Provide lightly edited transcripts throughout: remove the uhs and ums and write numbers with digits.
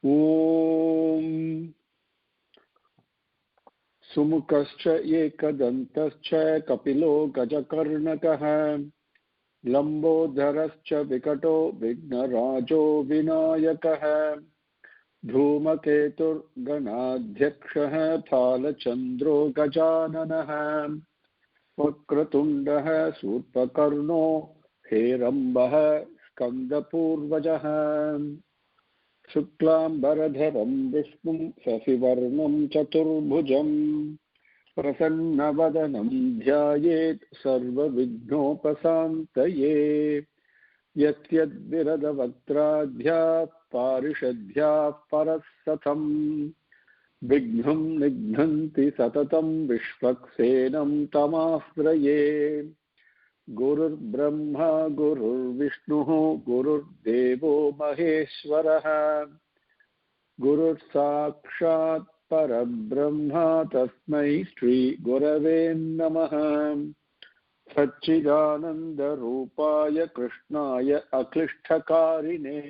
ॐ सुमुखश्च एकदन्तश्च कपिलो गजकर्णकः लम्बोदरश्च विकटो विघ्नराजो विनायकः धूमकेतुर्गणाध्यक्षः फालचन्द्रो गजाननः वक्रतुण्डः शूर्पकर्णो हेरम्बः स्कन्दपूर्वजः शुक्लाम्बरधरं विष्णुं शशिवर्णं चतुर्भुजं प्रसन्नवदनं ध्यायेत् सर्वविघ्नोपशान्तये यद्यद्विरदवक्त्राद्याः पारिषद्याः परस्सथं विघ्नं निघ्नन्ति सततं विश्वक्सेनं तमाश्रये गुरुर्ब्रह्मा गुरुर्विष्णुः गुरुर्देवो महेश्वरः गुरुर्साक्षात् परब्रह्म तस्मै श्री गुरवे नमः सच्चिदानन्दरूपाय कृष्णाय अक्लिष्टकारिणे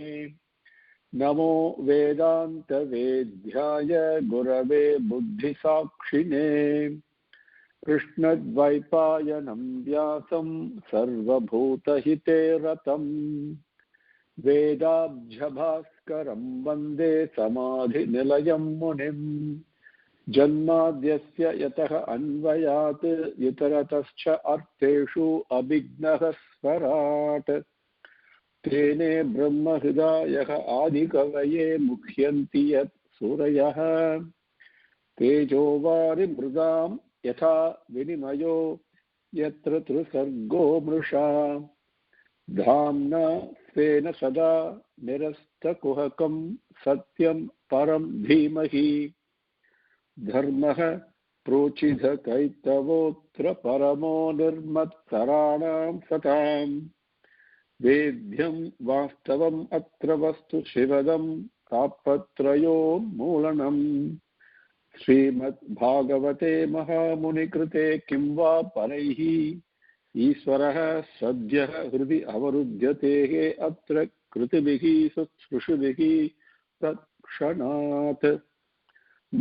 नमो वेदान्तवेद्याय गुरवे बुद्धिसाक्षिणे कृष्णद्वैपायनं व्यासं सर्वभूतहिते रतं वेदाब्जभास्करं वन्दे समाधिनिलयं मुनिं जन्माद्यस्य यतः अन्वयात् इतरतश्च अर्थेषु अभिघ्नः स्वराट् तेने ब्रह्महृदायः आदिकवये मुह्यन्ति यत् सूरयः तेजोवारिमृदां यथा विनिमयो यत्र त्रिसर्गो मृषा धाम्ना स्वेन सदा निरस्तकुहकं सत्यं परं धीमहि धर्मः प्रोचिधकैतवोऽत्र परमो निर्मत्सराणां सतां वेद्यं वास्तवम् अत्र वस्तु शिवदं तापत्रयोन्मूलनम् श्रीमद्भागवते महामुनिकृते किं वा परैः ईश्वरः सद्यः हृदि अवरुध्यते अत्र कृतिभिः शुश्रूषुभिः तत्क्षणात्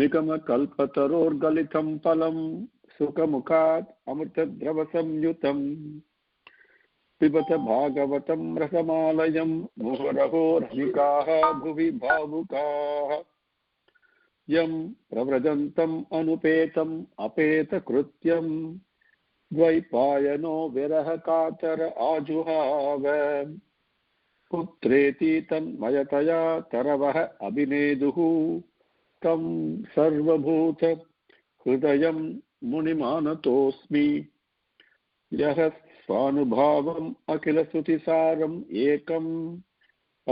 निगमकल्पतरोर्गलितं फलं सुखमुखात् अमृतद्रवसंयुतं पिबत भागवतं रसमालयं मुहुरहो रसिकाः भुवि भावुकाः यं प्रव्रजन्तम् अनुपेतम् अपेतकृत्यं द्वैपायनो विरह कातर आजुहाव पुत्रेति तन्मयतया तरवः अभिनेदुः तं सर्वभूत हृदयं मुनिमानतोऽस्मि यः स्वानुभावम् अखिलश्रुतिसारम् एकम्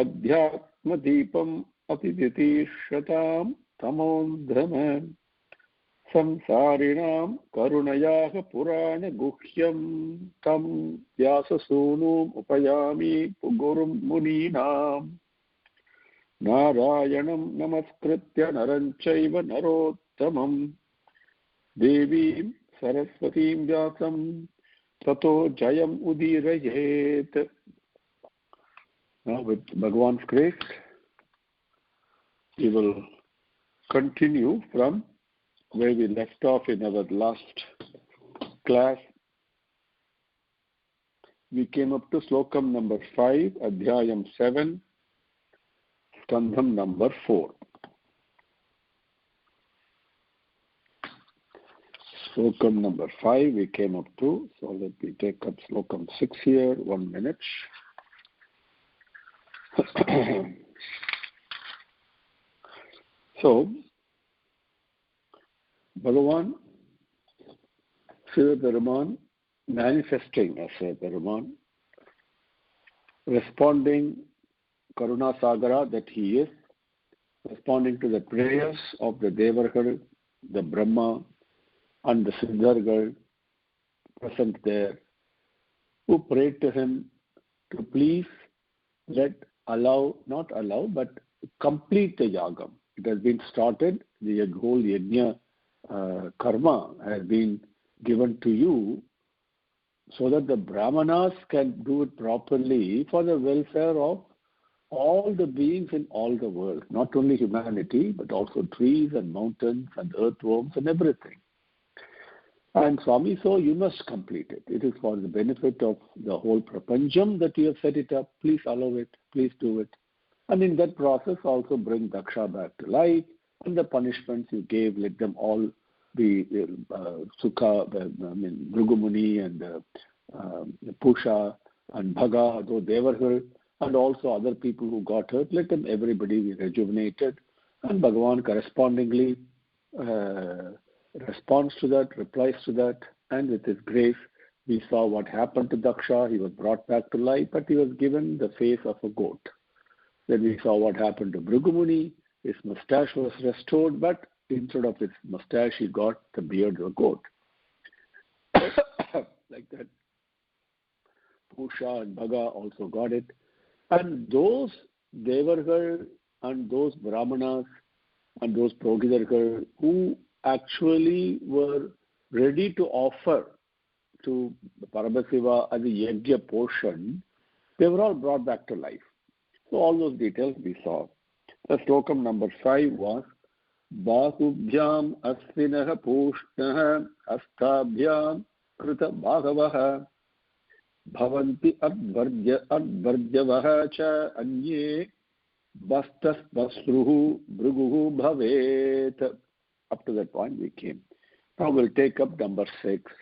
अध्यात्मदीपम् अतिदितीर्षताम् तमोन्धम संसारिणां करुणयाः पुराणगुह्यं तं व्याससूनुम् उपयामि गुरुं मुनीनां नारायणं नमस्कृत्य नरं चैव नरोत्तमं देवीं सरस्वतीं व्यासं ततो जयम् उदीरयेत्. Now with Bhagavan's grace, we will continue from where we left off in our last class. We came up to slokam number 5, adhyayam 7, skandham number 4. Slokam number 5 we came up to, so let me take up slokam 6 here, 1 minute. So, Bhagavan, Shiva Paraman, manifesting as Shiva Paraman, responding Karuna Sagara that he is, responding to the prayers of the Devargal, the Brahma, and the Siddhargal present there, who prayed to him to please not allow, but complete the yagam. It has been started, the whole yajna karma has been given to you so that the brahmanas can do it properly for the welfare of all the beings in all the world, not only humanity, but also trees and mountains and earthworms and everything. And Swami, so you must complete it. It is for the benefit of the whole prapancham that you have set it up. Please allow it. Please do it. And in that process, also bring Daksha back to life. And the punishments you gave, let them all be Sukha, Bhrigu Muni and Pusha and Bhaga, though they were hurt, and also other people who got hurt. Let them, everybody be rejuvenated. And Bhagavan correspondingly responds to that, replies to that, and with his grace, we saw what happened to Daksha. He was brought back to life, but he was given the face of a goat. Then we saw what happened to Bhrigu Muni. His mustache was restored, but instead of his mustache, he got the beard of a goat. Like that. Pusha and Bhaga also got it. And those Devargal and those Brahmanas and those Progidargal who actually were ready to offer to Paramashiva as a yajna portion, they were all brought back to life. So all those details we saw. The slokam number 5 was Bahubhyam asvinaha pushnaha astabhyam krita bhagavaha bhavanti advarjavaha cha anye bastas basruhu bhruguhu bhavet. Up to that point we came. Now we'll take up number 6.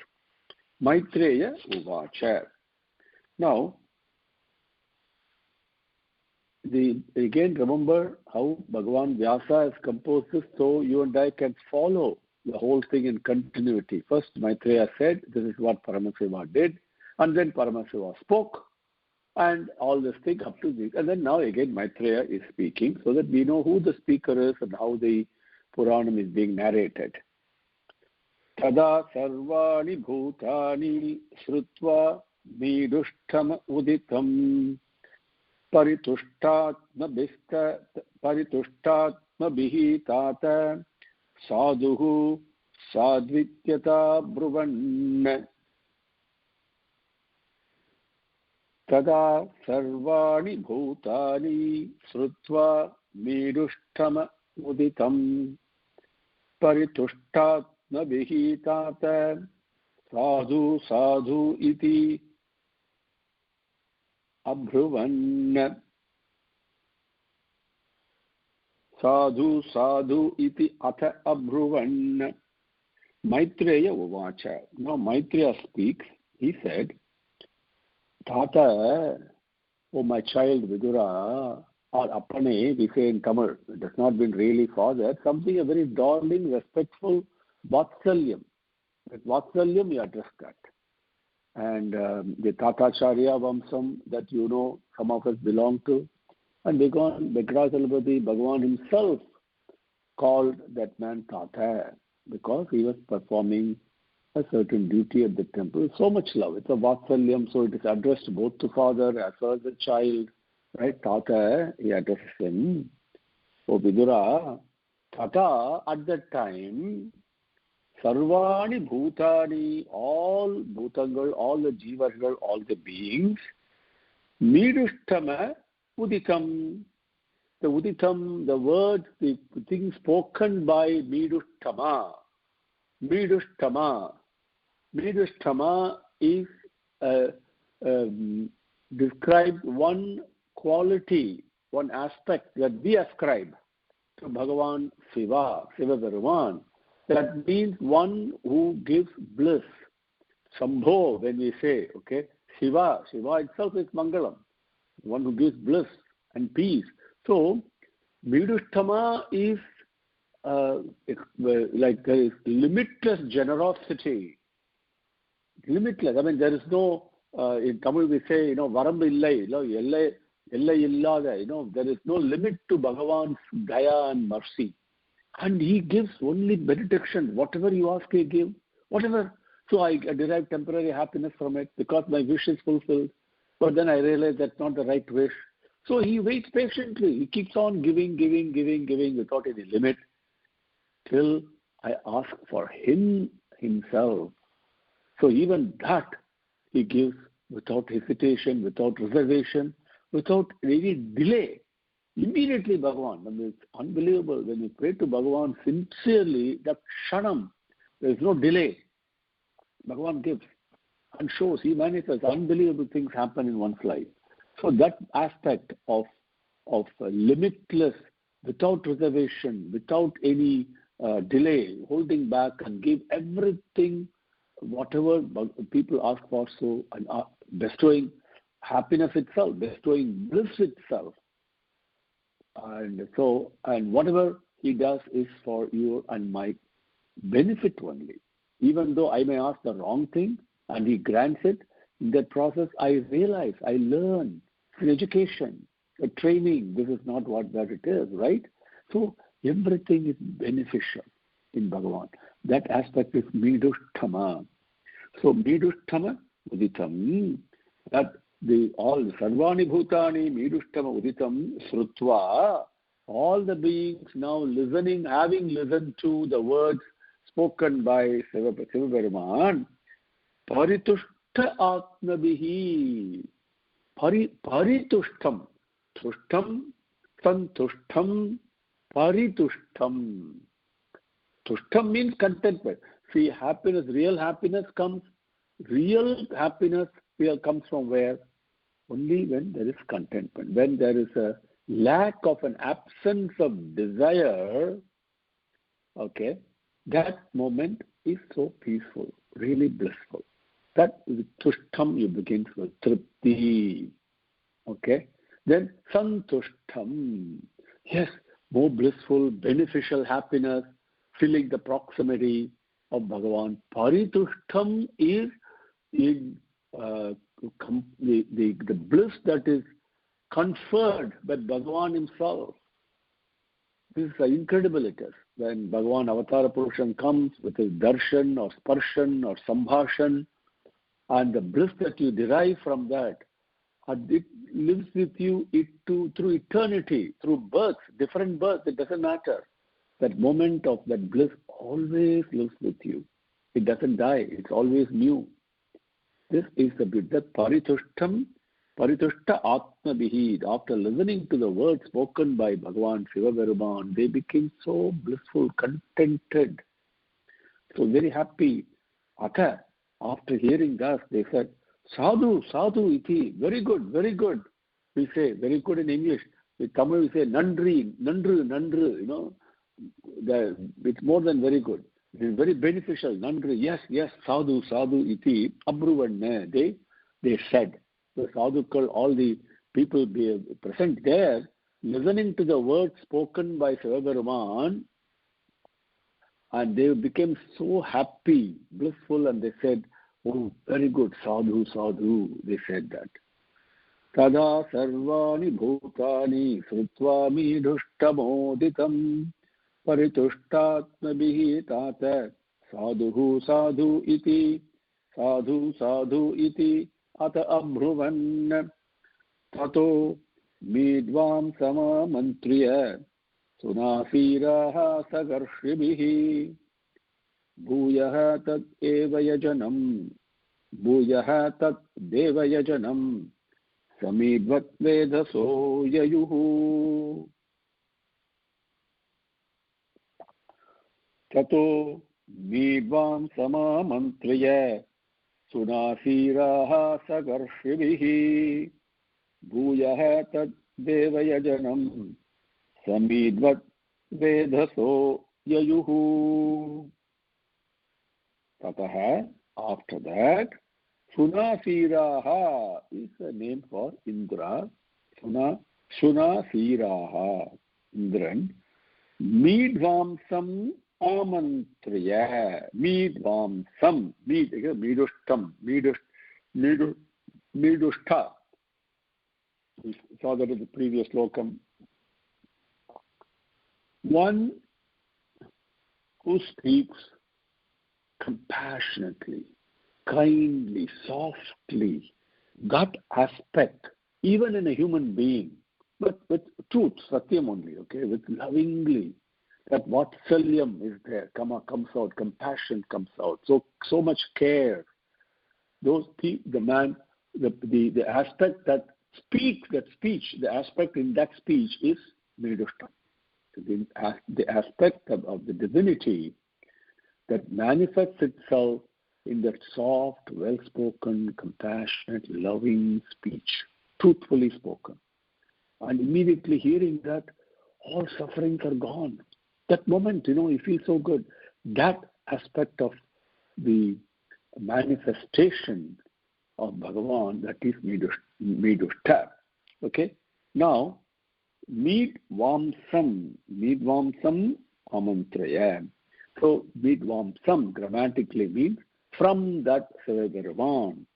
Maitreya Uvacha. Now, again remember how Bhagavan Vyasa has composed this, so you and I can follow the whole thing in continuity. First, Maitreya said, this is what Paramashiva did, and then Paramashiva spoke, and all this thing up to this. And then now again Maitreya is speaking, so that we know who the speaker is and how the Puranam is being narrated. Tada sarvani bhutani srutva midushtama uditam paritushtatma bihitata sadhuhu sadvityata bruvan. Tada sarvani bhutani srutva midushtama uditam paritushtatma bihitata sadhu sadhu iti abhruvan. Sadhu sadhu iti atha abhruvan. Maitreya uvacha. Now Maitreya speaks. He said, Tata, oh my child Vidura, or Appane, we say in Tamil, it has not been really father, something a very darling, respectful Vatsalyam. With Vatsalyam you address that. And the Tatacharya Vamsam that you know some of us belong to, and Venkatachalamurti, Bhagavan himself called that man Tata because he was performing a certain duty at the temple. So much love. It's a Vatsalyam, so it is addressed both to father as well as the child. Right? Tata, he addresses him. So Vidura, Tata, at that time, Sarvani Bhutani, all Bhutangal, all the Jivargal, all the beings, Midushtama Uditam. The Uditam, the words, the things spoken by Midushtama. Midushtama. Midushtama is describes one quality, one aspect that we ascribe to Bhagavan Shiva, Shiva Bhagavan. That means one who gives bliss. Sambho, when we say, okay, Shiva itself is Mangalam, one who gives bliss and peace. So, Midushtama is like there is limitless generosity. Limitless. I mean, there is no, in Tamil we say, Varambu illai, illai illada, there is no limit to Bhagavan's daya and mercy. And he gives only benediction. Whatever you ask, he gives. Whatever. So I derive temporary happiness from it because my wish is fulfilled. But then I realize that's not the right wish. So he waits patiently. He keeps on giving without any limit till I ask for him himself. So even that he gives without hesitation, without reservation. without any delay. Immediately Bhagavan, I mean, it's unbelievable. When you pray to Bhagavan sincerely, that kshanam, there is no delay. Bhagavan gives and shows, he manifests. Unbelievable things happen in one's life. So that aspect of limitless, without reservation, without any delay, holding back and give everything, whatever people ask for, so and bestowing happiness itself, bestowing bliss itself. And so, and whatever he does is for your and my benefit only. Even though I may ask the wrong thing and he grants it, in that process I realize, I learn. It's an education, a training. This is not what that it is, right? So everything is beneficial in Bhagavan. That aspect is Midushtama. So Midushtama Uditam, that all Sarvani Bhutani Midushtama Uditam Srutva, all the beings now listening, having listened to the words spoken by Sivaperuman, Paritushta Atmabihi, Paritushtam, Tushtam, Santushtam, Paritushtam. Tushtam means contentment. See, happiness, real happiness comes from where? Only when there is contentment. When there is a lack of an absence of desire, okay, that moment is so peaceful, really blissful. That with Tushtam you begin with Tripti. Okay? Then Santushtam. Yes, more blissful, beneficial happiness, feeling the proximity of Bhagavan. Paritushtam is in the bliss that is conferred by Bhagavan himself. This is how incredible it is. When Bhagavan Avatara Purushan comes with his darshan or sparshan or sambhashan, and the bliss that you derive from that, and it lives with you through eternity, through births, different births, it doesn't matter. That moment of that bliss always lives with you. It doesn't die. It's always new. This is the beauty. That Paritushtam, Paritushta Atmabhihi. After listening to the words spoken by Bhagavan Sivaperuman, they became so blissful, contented, so very happy. After hearing that, they said, Sadhu, Sadhu iti. Very good, very good. We say, very good in English. In Tamil we say, Nandri, Nandru, Nandru, you know. It's more than very good. It is very beneficial. Nandri, yes, yes, Sadhu, Sadhu iti. Abruvanne, they said. The Sadhukal, all the people present there, listening to the words spoken by Sivaperuman, and they became so happy, blissful, and they said, oh, very good, Sadhu, Sadhu, they said that. Tada sarvani bhutani srutva midhushtamoditam paritushtatmabhihi tata sadhu sadhu iti ata abhruvan tato midvam samamantriya sunasiraha sagarshibhihi bhuyah tat eva yajanam samidvat vedaso yayuhu tato midvam samamantriya sunasiraha sagarshibhihi bhuyah tat devayajanam samidvat vedaso yayuhu. Tataha, after that, Sunasiraha is a name for Indra. Sunasiraha, Indran. Midvamsam amantriya. Midvamsam. Midushtam. Midushta. We saw that in the previous lokam. One who speaks compassionately, kindly, softly, that aspect, even in a human being, but with truth, satyam only, okay, with lovingly, that vatsalyam is there, comes out, compassion comes out, so much care. The aspect that speak that speech, the aspect in that speech is Mridushtam. The aspect of the divinity that manifests itself in that soft, well-spoken, compassionate, loving speech, truthfully spoken. And immediately hearing that, all sufferings are gone. That moment, you feel so good. That aspect of the manifestation of Bhagavan, that is Mridushta. Okay? Now, Midvamsam amantraya. So, Midvamsam grammatically means from that Sivaberuman.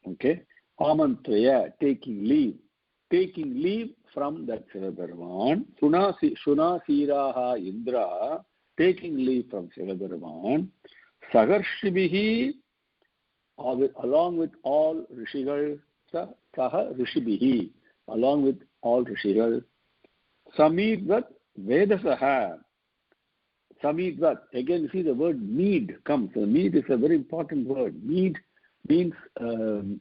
Okay? Amantraya, taking leave from that Sivaberuman. Shunasiraha Indra, taking leave from Sivaberuman. Sagarshibihi, along with all Rishigal, Saha Rishibihi, along with all Rishigal. Samidvat Vedasaha. Samidvat, again you see the word mead comes. So mead is a very important word. Mead means very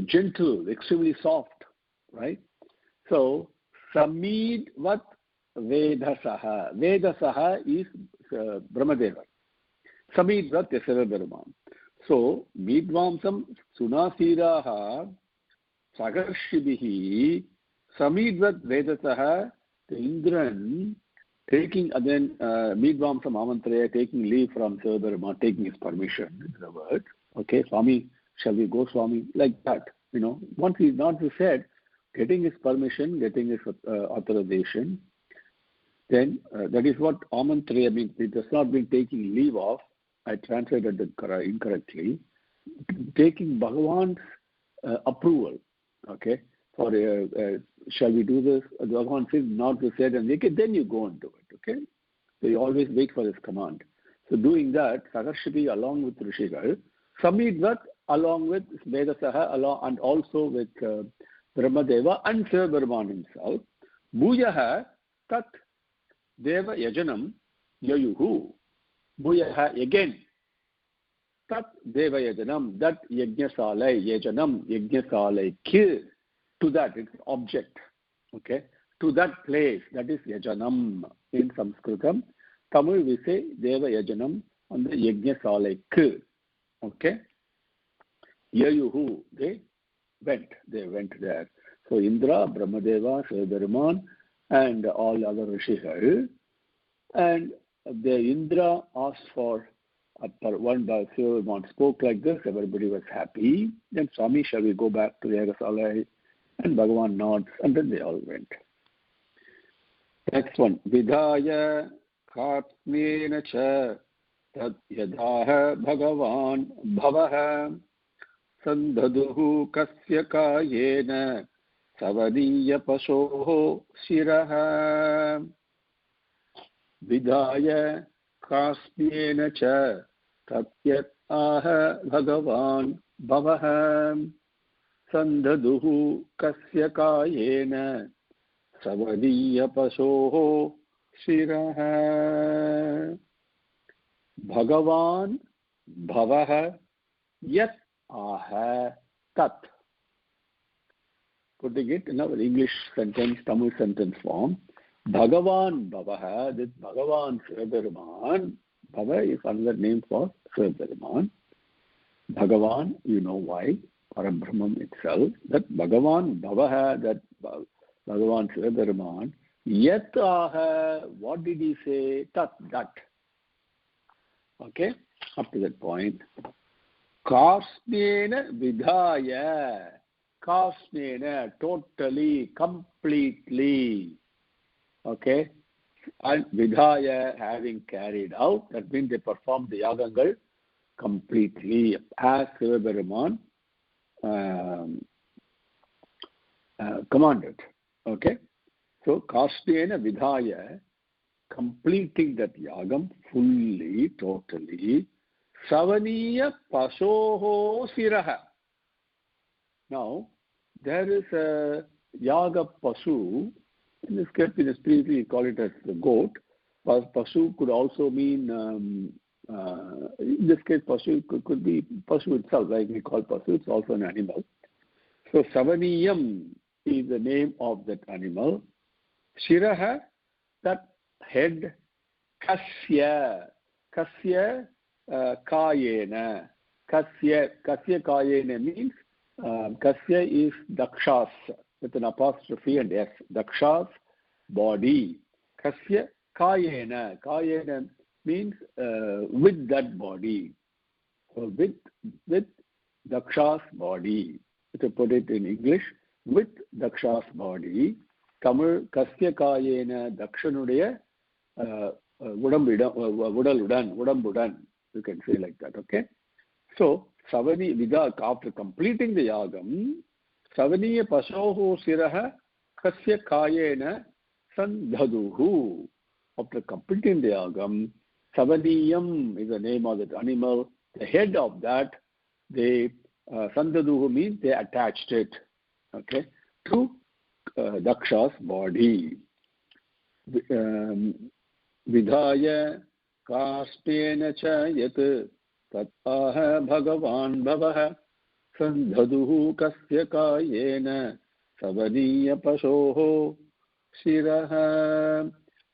gentle, extremely soft, right? So Samidvat Vedasaha. Vedasaha is Brahmadeva. Samidvat is Sivaberuman. So Midvamsam Sunasiraha Sagarshibihi Samidvat Vedasaha, the Indran taking again Midvamsam Amantraya, taking leave from Sivaberuman, taking his permission is the word. Okay, Swami, shall we go, Swami? Like that. Once he said, getting his permission, getting his authorization, then that is what Amantraya means. It does not mean taking leave of. I translated it incorrectly. Taking Bhagavan's approval. Okay, for shall we do this? Bhagavan says not to say it, and then you go and do it. Okay, so you always wait for his command. So doing that, Sagarshibi along with Rishigal, Samidvat along with Vedasaha, and also with Brahmadeva and Sivaberuman himself. Bhuyaha tat deva yajanam yayuhu. Bhuyaha again. Tat deva yajanam, that yajnasalai, yajanam, yajnasalai, kill. To that, it's object. Okay? To that place, that is yajanam in Sanskritam. Tamil we say deva yajanam on the yajnasalai, kill. Okay? Yayuhu, they went there. So Indra, Brahmadeva, Sivaberuman, and all other Rishis. And the Indra asked for one by Sivaberuman spoke like this, everybody was happy. Then Swami, shall we go back to the Yagasalai? And Bhagavan nods, and then they all went. Next one. Vidhaya Katmena cha tad yadaha Bhagavan bhavaha sandhaduhu kasya kayena savaniya pashoho shiraha. Vidhaya Kasmena cha tad yadaha Bhagavan bhavaha Sandhaduhu kasya kayena savadiya pashoho shiraha. Bhagavan bhavaha yat aha tat. Putting it in our English sentence, Tamil sentence form. Bhagavan bhavaha, this Bhagavan Sivaberuman. Bhava is another name for Sivaberuman. Bhagavan, you know why. Parabrahman itself, that Bhagavan Bhavaha, that Bhagavan Sivaberuman, Yataha, what did he say? Tat, that. Okay, up to that point. Kasnena Vidhaya, Kasnena, totally, completely. Okay, and Vidhaya, having carried out, that means they performed the Yagangal completely as Sivaberuman commanded. Okay, so Kashnena Vidhaya, completing that yagam fully, totally. Savaniya Pashoho Siraha. Now, there is a yaga pasu. In this case, we call it as the goat. Pasu could also mean, in this case, pasu could be pasu itself, like we call pasu. It's also an animal. So Savaniyam is the name of that animal. Shiraha, that head. Kasya kayena. Kasya kayena means Kasya is Daksha's with an apostrophe and S. Daksha's body. Kasya kayena. Kayena means with that body. So with Daksha's body. To put it in English, with Daksha's body. Tamil Kasya kayena Dakshanuடைய udambudan. You can say like that, okay? So, Savani Vida, after completing the yagam, Savaniya Pashoho Siraha Kasya Kayena Sandhaduhu. After completing the yagam, Savaniyam is the name of that animal. The head of that, they Sandhaduhu means they attached it, okay, to Daksha's body. Vidhaya Kaspena cha yat tataha bhagavan bhavah sandhaduhu kasya kayena savaniya pashoho shiraha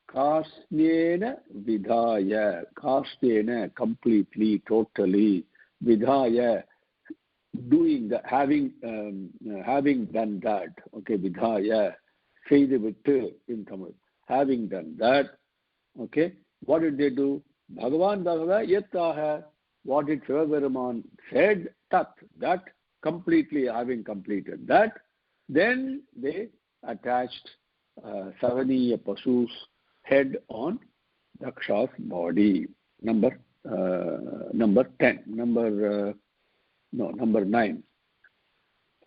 kasnena vidhaya. Kasnena, completely, totally. Vidhaya, doing that, having done that. Okay, vidhaya, செய்து விட்டு in Tamil. Having done that, okay, what did they do? Bhagavan Bhagava Yattaha, what did Shivaperuman said, that completely, having completed that, then they attached Savaniya Pasu's head on Daksha's body. Number 10. Number 9.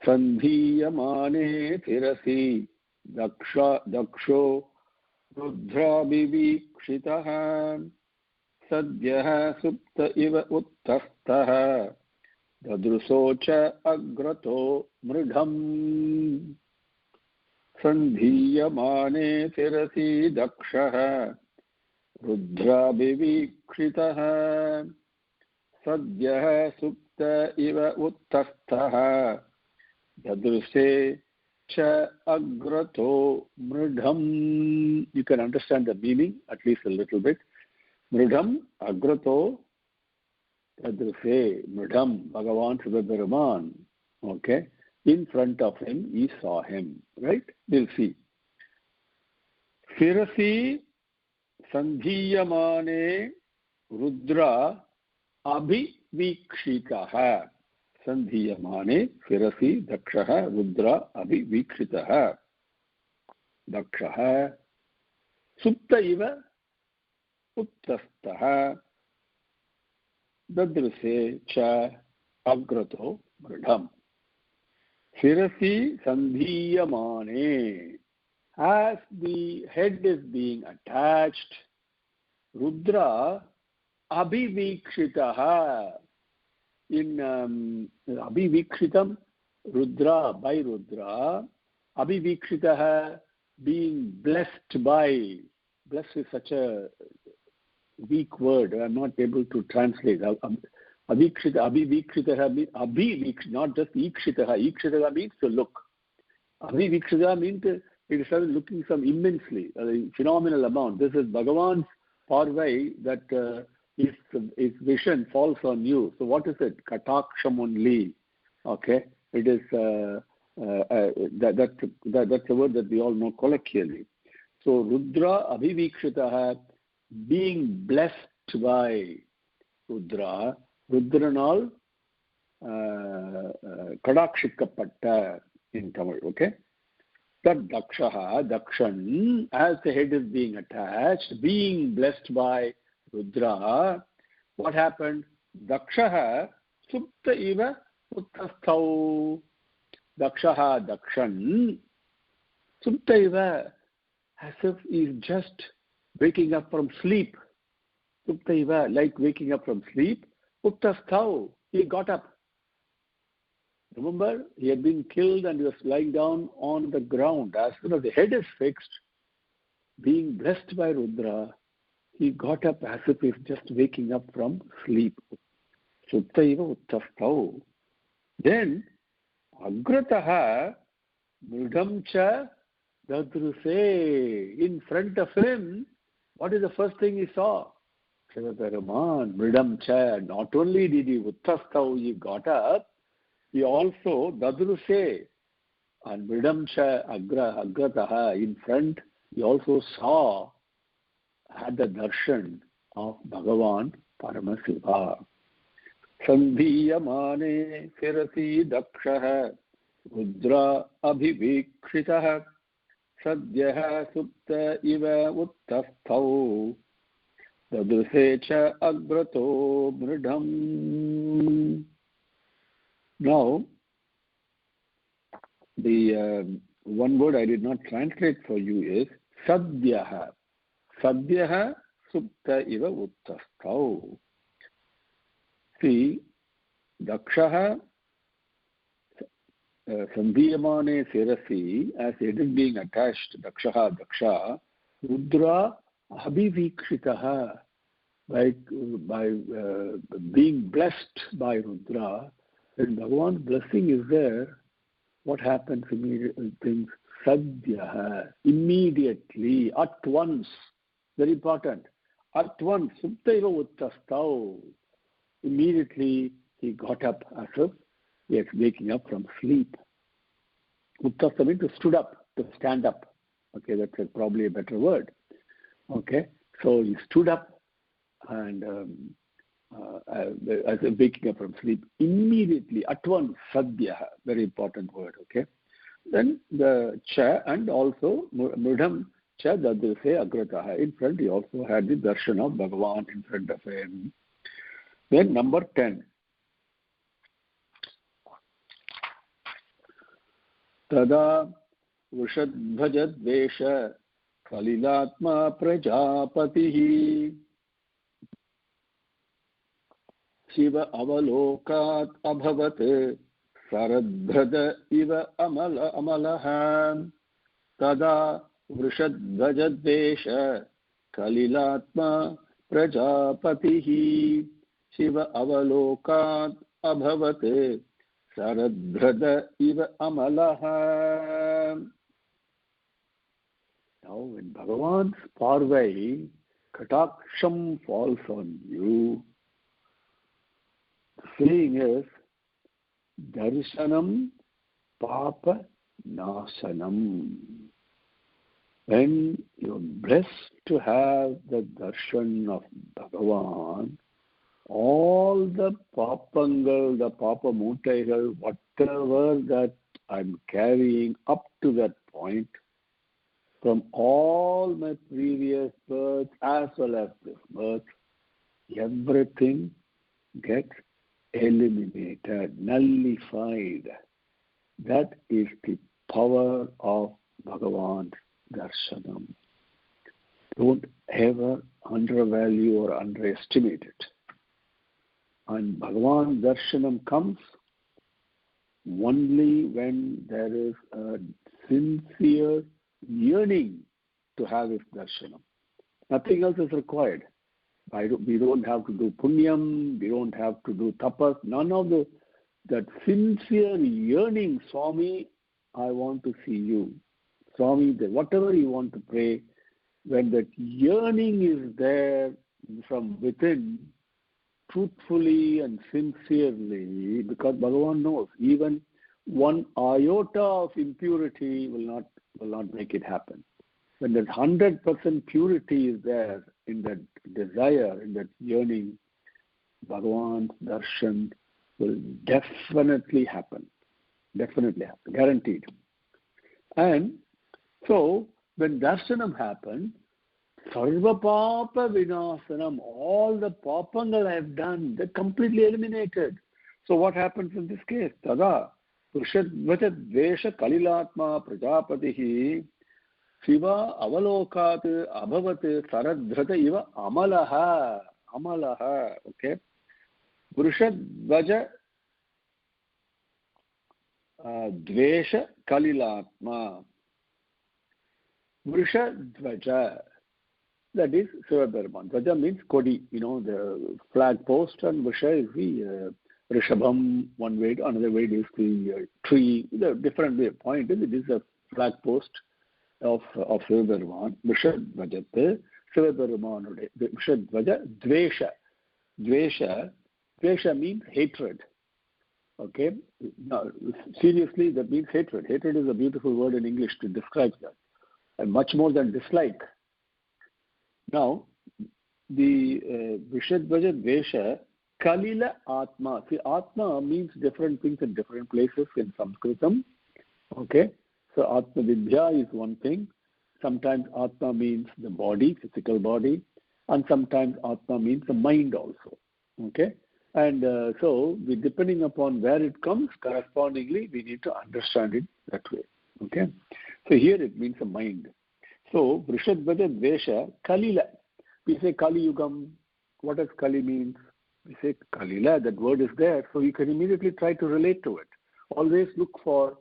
Sandhiyamane tirasi daksho Rudra-vivikshitaha sadyaha supta iva uttasthaha dadrusocha agrato mridham. Sandhiyamane tirasi dakshaha Rudra-vivikshitaha sadyaha supta iva uttasthaha dadruse Cha agrato mridham. You can understand the meaning, at least a little bit. Mridham, agrato, tadruse, mridham, Bhagavan Shivaperuman. Okay? In front of him, he saw him. Right? We'll see. Sirasi sandhiyamane rudra abhivikshitaha. Sandhiyamane Firasi Dakshaha Rudra Abhivikshitaha. Dakshaha Supta iva Uttastaha Dadruse cha Agrato Mridham. Firasi Sandhiyamane. As the head is being attached, Rudra Abhivikshitaha. In Abhivikshitam, Rudra, by Rudra, Abhivikshitaha, being blessed by. Blessed is such a weak word, I am not able to translate. Abhivikshitaha means, not just Ikshitaha. Ikshitaha means to look. Abhivikshitaha means it is looking some immensely, a phenomenal amount. This is Bhagavan's parvai that his vision falls on you. So what is it? Kataksham only. Okay, it is that's a word that we all know colloquially. So Rudra Abhivikshitaha, being blessed by Rudra, Rudranal Kadakshikapatta in Tamil. Okay, that Dakshaha, Dakshan, as the head is being attached, being blessed by Rudra, what happened? Dakshaha supta iva uttastau. Dakshaha, Dakshan, supta iva, as if he is just waking up from sleep. Supta iva, like waking up from sleep. Uttastau, he got up. Remember, he had been killed and he was lying down on the ground. As soon as the head is fixed, being blessed by Rudra, he got up as if he was just waking up from sleep. Suttaiva uttastau. Then, Agrataha mridam cha dadruse. In front of him, what is the first thing he saw? Shivaperuman, mridam cha. Not only did he uttastau, he got up, he also dadruse. And mridam cha agrataha, in front, he also saw, had the darshan of Bhagavan Paramasiva. Sandhiyamane sirasi dakshaha rudra abhivikshitaha sadyaha supta iva uttastau dadruse cha agrato mridam. Now, the one word I did not translate for you is sadyaha. Sadyaha supta iva uttastau. See, Dakshaha Sandhiyamane Sirasi, as it is being attached, Daksha, Rudra Abhivikshitaha, by being blessed by Rudra. When Bhagavan's blessing is there, what happens immediately? Things Sadhyaha, immediately, at once, very important, at once, Suptaiva Uttastau. Immediately he got up as if he was waking up from sleep. Uttasta means to stood up, to stand up. Okay, that's probably a better word. Okay, so he stood up and as if waking up from sleep, immediately, at once, sadhya, very important word. Okay, then the cha and also mridam cha dadruse agrataha. In front he also had the darshan of Bhagavan in front of him. Then number 10. Tada Vrishadbhajadvesha Kalilatma Prajapatihi Shiva Avalokat Abhavat Saradbhada Iva Amalaham. Tada Vrishadbhajadvesha Kalilatma Prajapatihi Shiva Avalokat Abhavat Saradbhada Iva Amalaha. Now when Bhagavan's parvai, kataksham, falls on you, the saying is Darshanam Papa Nasanam. When you're blessed to have the darshan of Bhagavan, all the papangal, the papa mutaigal, whatever that I'm carrying up to that point, from all my previous births as well as this birth, everything gets eliminated, nullified. That is the power of Bhagavan's darshanam. Don't ever undervalue or underestimate it. And Bhagavan darshanam comes only when there is a sincere yearning to have his darshanam. Nothing else is required. We don't have to do punyam, we don't have to do tapas, none of that sincere yearning, Swami, I want to see you. Swami, whatever you want to pray, when that yearning is there from within, truthfully and sincerely, because Bhagavan knows even one iota of impurity will not make it happen. When that 100% purity is there in that desire, in that yearning, Bhagavan's darshan will definitely happen. Definitely happen, guaranteed. And so when darshanam happened, Sarva Papa Vinasanam, all the papangal I have done, they're completely eliminated. So what happens in this case? Tada Purushadvacha Dvesha Kalilatma Prajapatihi Shiva Avalokat Abhavat Saradhrata Iva Amalaha. Okay. Purushadvaja Dvesha Kalilatma. Vrishadvaja. That is Sivaperuman. Dvaja means Kodi, the flag post, and Vrisha is the Rishabham, one way, another way is the tree. The different way. Point is, it is a flag post of Sivaberuman. Vishadvajat, Sivaberumanude. Vishadvaja, Dvesha. Dvesha means hatred. Okay? Now, seriously, that means hatred. Hatred is a beautiful word in English to describe that. And much more than dislike. Now, the Vishadvaja Dvesha, Kalila Atma. See, Atma means different things in different places in Sanskritam. Okay? So, Atma Vidya is one thing. Sometimes Atma means the body, physical body. And sometimes Atma means the mind also. Okay? And so, depending upon where it comes, correspondingly, we need to understand it that way. Okay? So, here it means a mind. So, Vrishadvaja Dvesha, Kalila. We say Kali Yugam. What does Kali mean? We say Kalila, that word is there. So, you can immediately try to relate to it. Always look for,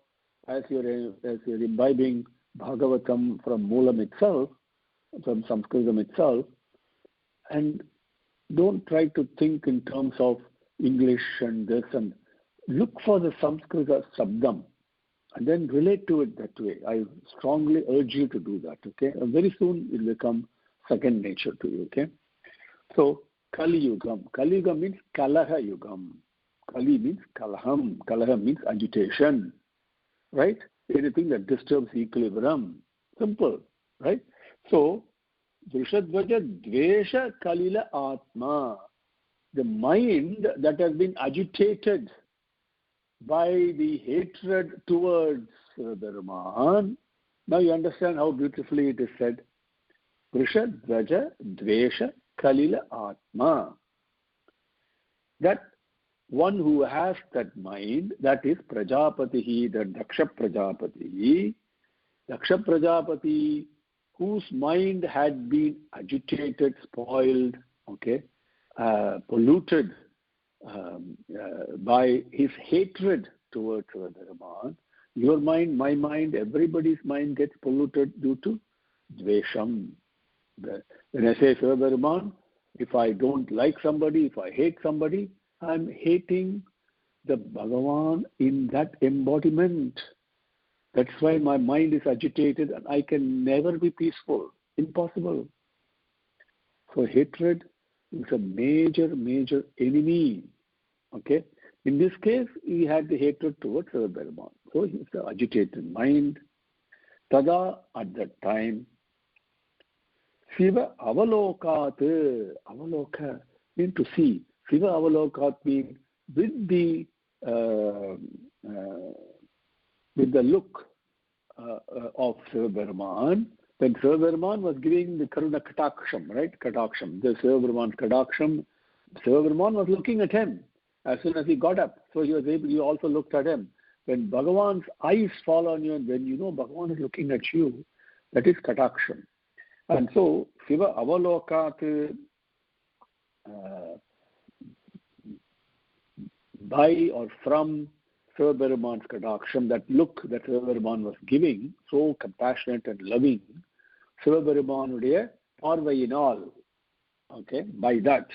as you're imbibing Bhagavatam from Moolam itself, from Sanskritam itself, and don't try to think in terms of English and this, and look for the Sanskrita Sabdam and then relate to it that way. I strongly urge you to do that, okay? And very soon it will become second nature to you, okay? So, Kali Yugam. Kali Yugam means Kalaha Yugam. Kali means Kalaham. Kalaha means agitation, right? Anything that disturbs equilibrium. Simple, right? So, Vrishadvaja Dvesha Kalila Atma. The mind that has been agitated by the hatred towards the Raman. Now you understand how beautifully it is said. Vrishadvaja Dvesha Kalila Atma. That one who has that mind, that is Prajapati, the Daksha Prajapati. Daksha Prajapati, whose mind had been agitated, spoiled, okay, polluted by his hatred towards the Raman. Your mind, my mind, everybody's mind gets polluted due to Dvesham. When I say Raman, if I don't like somebody, if I hate somebody, I'm hating the Bhagavan in that embodiment. That's why my mind is agitated and I can never be peaceful. Impossible. So hatred is a major, major enemy. Okay? In this case, he had the hatred towards Brahman. So he's an agitated mind. Tada, at that time, Siva Avalokat. Avaloka means to see. Siva Avalokat means with the look of Sivabrahman, when Sivabrahman was giving the Karuna Kataksham, right? Kataksham, the Sivabrahman's Kataksham, Sivabrahman was looking at him as soon as he got up. So he was able, you also looked at him. When Bhagavan's eyes fall on you and when you know Bhagavan is looking at you, that is Kataksham. And so, Siva Avalokat, by or from Sivabrahman's Kadaksham, that look that Sivabrahman was giving, so compassionate and loving, Sivabrahmanuடைய பார்வையினால், okay, by that,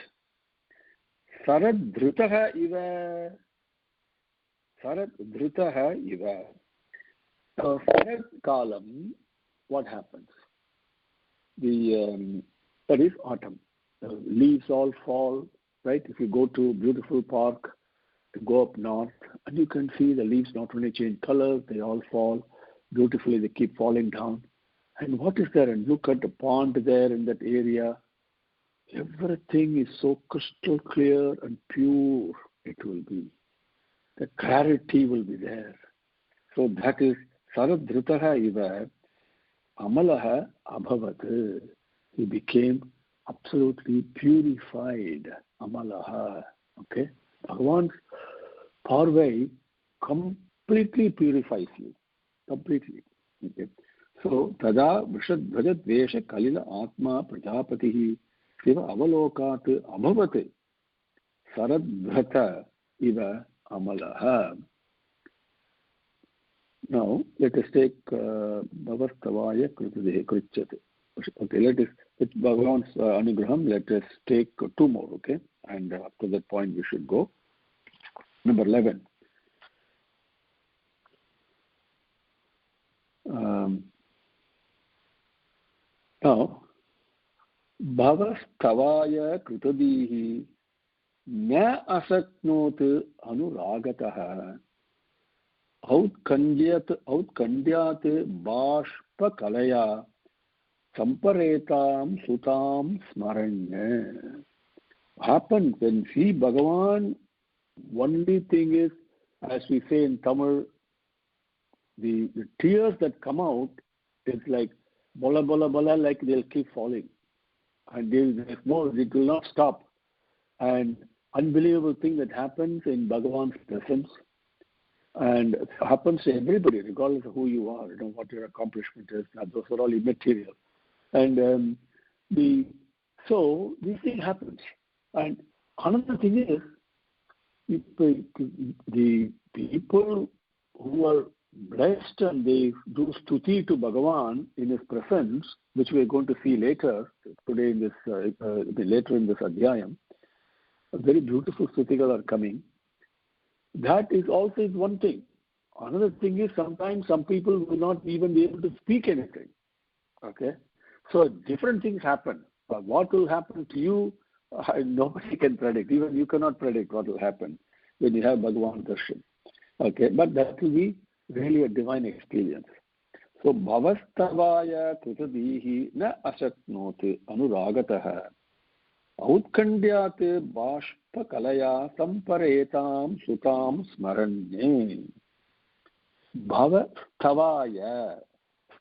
Sarad Dhrutaha iva. Sarad Kalam, what happens? That is autumn. The leaves all fall, right? If you go to a beautiful park, go up north, and you can see the leaves not only change color, they all fall beautifully, they keep falling down. And what is there? And look at the pond there in that area. Everything is so crystal clear and pure it will be. The clarity will be there. So that is Saradhrutaha iva Amalaha Abhavat. He became absolutely purified. Amalaha. Okay? Bhagavan's parvai completely purifies you. Completely. Okay? So, Tada Vrishadvaja Dvesha Kalila Atma Prajapatihi Siva Avalokat Abhavat Saradhrata Iva Amalaha. Now, let us take Bhavastavaya Kritadehe Krichyate. Okay, with Bhagavan's Anugraham, let us take two more, okay? And after that point, we should go. Number 11. Now, Bhavastavaya Krutadihi Na Asaknot Anuragataha Outkandyat Bashpa Kalaya Samparetam Sutam Smaranya. Happens when see Bhagavan, only thing is, as we say in Tamil, the tears that come out is like bola bola bola, like they'll keep falling. And there's no, it will not stop. And unbelievable thing that happens in Bhagavan's presence, and it happens to everybody, regardless of who you are, what your accomplishment is. Those are all immaterial. And so this thing happens. And another thing is, the people who are blessed and they do stuti to Bhagavan in his presence, which we are going to see later today in this later in this adhyayam, very beautiful stutikal are coming. That is also one thing. Another thing is, sometimes some people will not even be able to speak anything. Okay, so different things happen. But what will happen to you, nobody can predict. Even you cannot predict what will happen when you have Bhagavan darshan. Okay, but that will be really a divine experience. So, Bhavastavaya Krutadihi Na Asaknot Anuragataha Outkandyat Bashpa Kalaya Samparetam Sutam Smaranye. Bhavastavaya,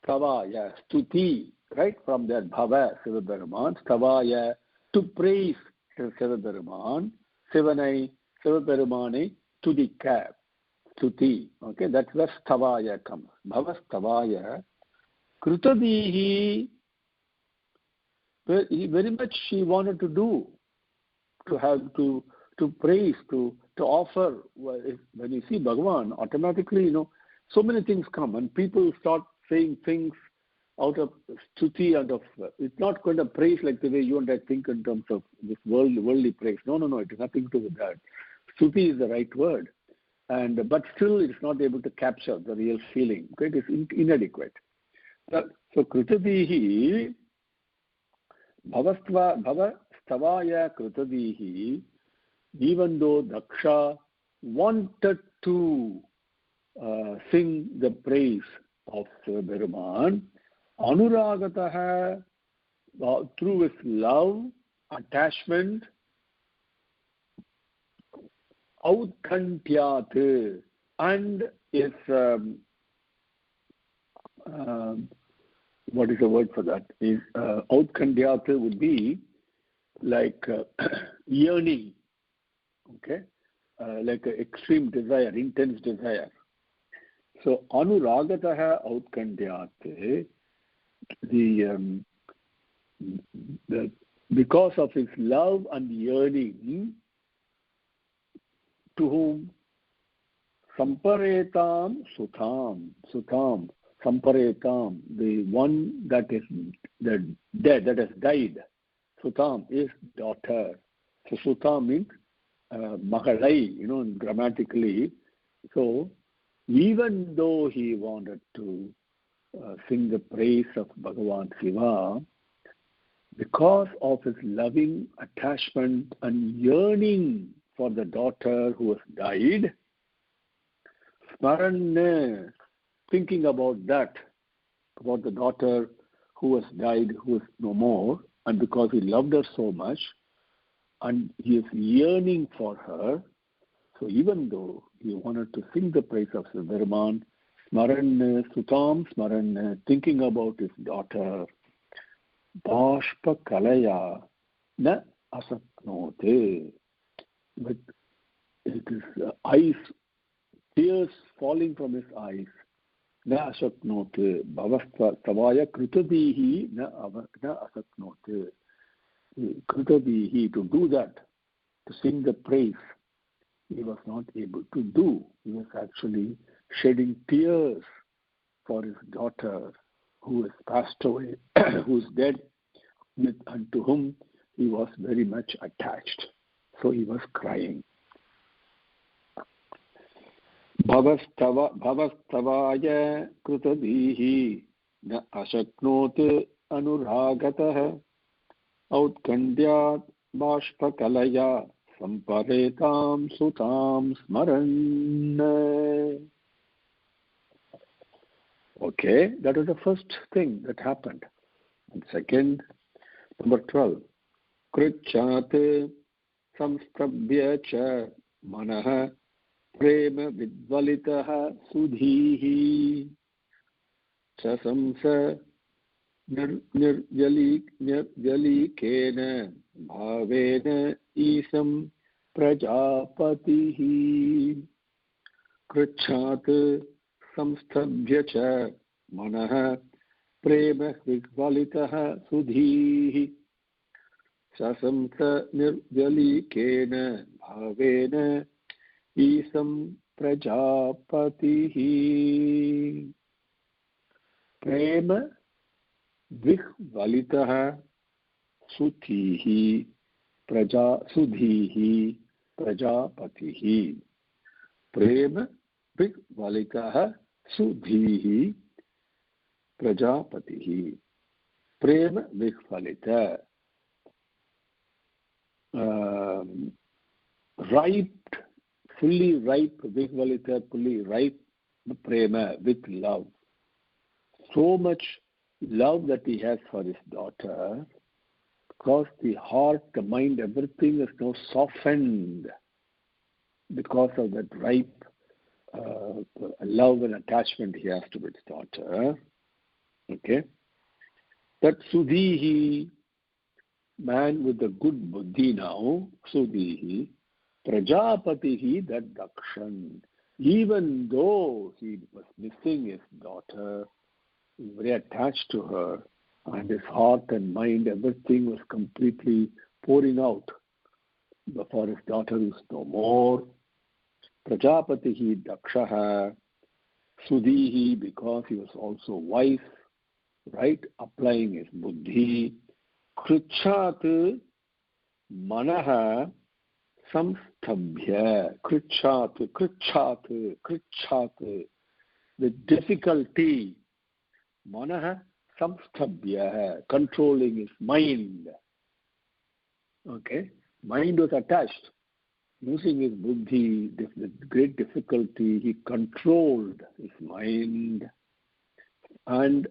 Stavaya, Stuti, right from that Bhava, Sivaperuman, Stavaya, to praise Sivaperuman, Sivaperumane, to the cap. Stuti. Okay, that's where Stavaya comes. Bhavastavaya Krutadihi, very much she wanted to do, to have to praise, to offer. When you see Bhagavan, automatically, so many things come and people start saying things out of stuti, out of, it's not going to praise like the way you and I think in terms of this worldly praise. No, it has nothing to do with that. Stuti is the right word. But still, it's not able to capture the real feeling. Okay? It is inadequate. So, Krutadihi, Bhavastavaya Krutadihi, even though Daksha wanted to sing the praise of Peruman, Anuragataha, through his love, attachment, Outkantyat, and is what is the word for that? Is Outkandyat would be like yearning, okay, like extreme desire, intense desire. So Anuragataha Outkandyat, because of his love and yearning, to whom? Samparetam Sutam, Samparetam, the one that is dead, that has died. Sutam is daughter. So Sutam means Mahalai, grammatically. So even though he wanted to sing the praise of Bhagavan Shiva, because of his loving attachment and yearning for the daughter who has died, Smaran, thinking about that, about the daughter who has died, who is no more, and because he loved her so much, and he is yearning for her, so even though he wanted to sing the praise of Sivaperuman, Smaran, Sutam Smaran, thinking about his daughter, Bashpa Kalaya Na Asaknote, but it is eyes, tears falling from his eyes. Na asaknote, Bhavastavaya Krutadihi na asaknote. Krutadihi, to do that, to sing the praise, he was not able to do. He was actually shedding tears for his daughter who has passed away, who is dead, and to whom he was very much attached. So he was crying. भवस्तवाय कृतधीः न अशक्नोत् अनुरागतः औत्कण्ठ्यात् बाष्पकलया सम्परेतां सुतां स्मरन्. Okay, that is the first thing that happened. And second, number 12. Krichat samstabhya cha manah प्रेम विद्वलितः सुधीः ससंस निर्जलीकेन भावेन ईशं प्रजापतिः कृच्छात् संस्तभ्य च मनः प्रेम विद्वलितः सुधीः ससंस निर्जलीकेन भावेन ईशं प्रजापतिः. प्रेम विह्वलितः सुधीः प्रजापतिः. प्रेम विह्वलितः सुधीः प्रजापतिः. प्रेम विह्वलित, ripe, fully ripe, Vigvalita, fully ripe prema, with love. So much love that he has for his daughter, because the heart, the mind, everything is now softened because of that ripe love and attachment he has to his daughter. Okay? That Sudhihi, man with a good buddhi now, Sudhihi, Prajapatihi, that Dakshan, even though he was missing his daughter, he was very attached to her, and his heart and mind, everything was completely pouring out before his daughter is no more. Prajapatihi Dakshaha, Sudhihi, because he was also wise, right, applying his buddhi. Krichat manaha samstabhya. Krichat, with difficulty. Manaha samstabhya, controlling his mind. Okay, mind was attached. Using his buddhi, with great difficulty, he controlled his mind and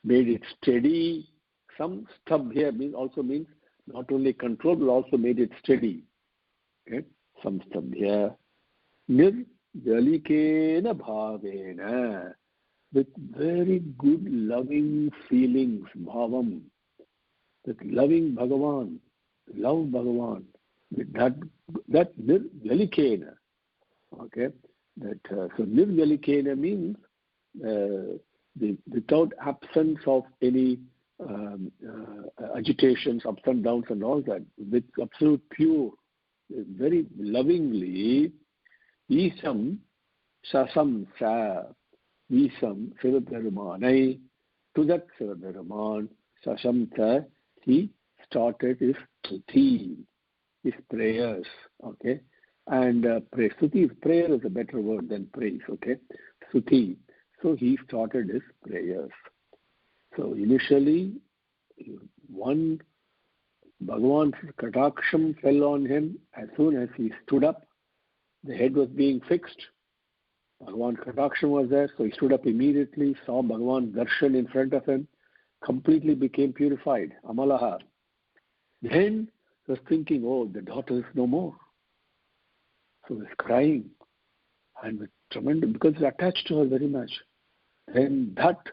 made it steady. Some stabhya also means not only control, but also made it steady. Okay? Some stabhya. Nirjalikena bhavena. With very good loving feelings, bhavam. With loving Bhagavan. Love Bhagavan. With that nirjalikena. Okay? That, so nirjalikena means without absence of any agitations, ups and downs and all that, with absolute pure, very lovingly, Isam Sasam Sa, Isam Sivaperumanai, to that Sivaperuman, Sasam Sa, he started his stuti, his prayers, okay? And stuti, prayer is a better word than praise, okay? Stuti. So he started his prayers. So initially, one Bhagavan's kataksham fell on him as soon as he stood up. The head was being fixed. Bhagavan's kataksham was there, so he stood up immediately, saw Bhagavan's darshan in front of him, completely became purified. Amalaha. Then he was thinking, oh, the daughter is no more. So he was crying, and with tremendous, because he's attached to her very much. Then that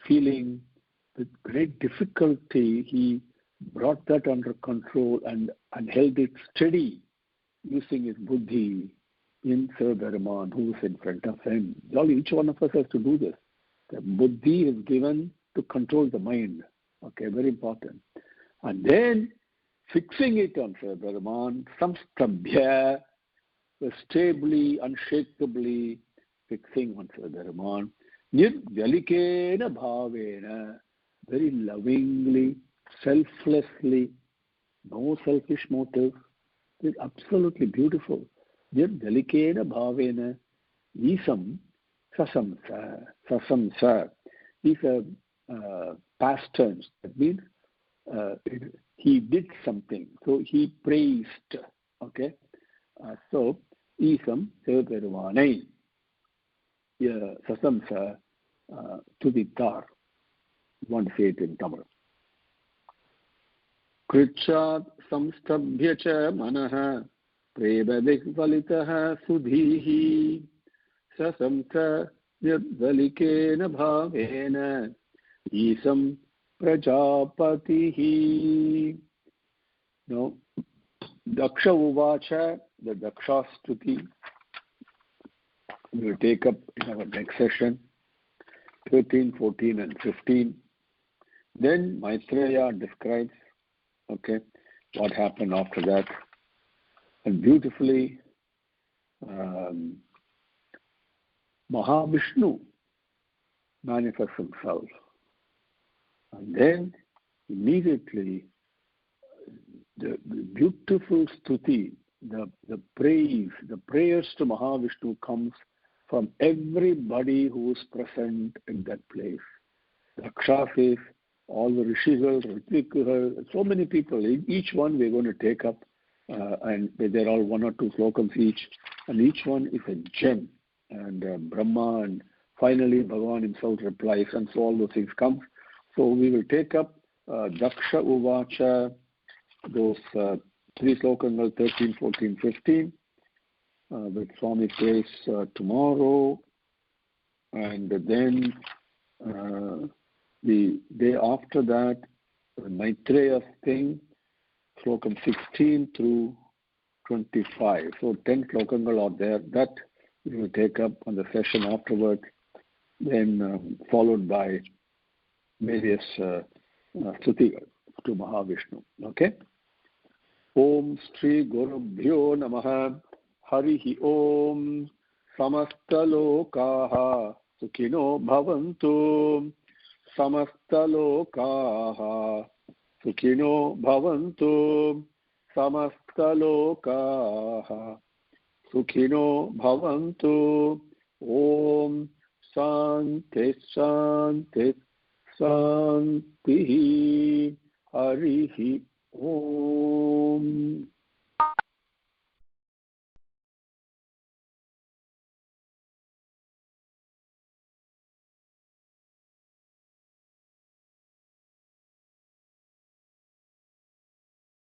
feeling, with great difficulty, he brought that under control and held it steady using his buddhi in Sivaperuman, who was in front of him. Each one of us has to do this. The buddhi is given to control the mind. Okay, very important. And then fixing it on Sivaperuman, samstabhya, stably, unshakably fixing on Sivaperuman. Nirjalikena bhavena, very lovingly, selflessly, no selfish motive. It's absolutely beautiful. Nirjalikena bhavena, Isam sasamsa is a past tense. That means he did something. So he praised. Okay. So Isam Sivaperumanai sasamsa tudittar. Want to say it in Tamil. Krichat samstabhya cha manaha prebavikvalitah sudhihi sasamsa yadvalikena bhavena isam prajapatihi. No, Daksha uvacha, the Daksha stuti, we will take up in our next session, 13, 14 and 15. Then Maitreya describes, okay, what happened after that. And beautifully, Mahavishnu manifests himself. And then immediately the beautiful stuti, the praise, the prayers to Mahavishnu comes from everybody who is present in that place. Rakshasas, all the Rishis, Ritvikuhas, so many people. Each one we're going to take up, and they're all 1 or 2 slokams each, and each one is a gem. And Brahma, and finally Bhagavan himself replies, and so all those things come. So we will take up Daksha Uvacha, those 3 slokas, 13, 14, 15, with Swami prays tomorrow, and then the day after that, Maitreya thing, slokam 16 through 25. So 10 slokangal are there. That we will take up on the session afterwards, then followed by various stuti to Mahavishnu. Okay? Om Shri Gurubhyo Namaha Harihi Om Samastalokaha Sukhino Bhavantu Samastalokaha Sukhino Bhavantu Samastalokaha Sukhino Bhavantu. Om Shanti Shanti Shanti Harihi Om.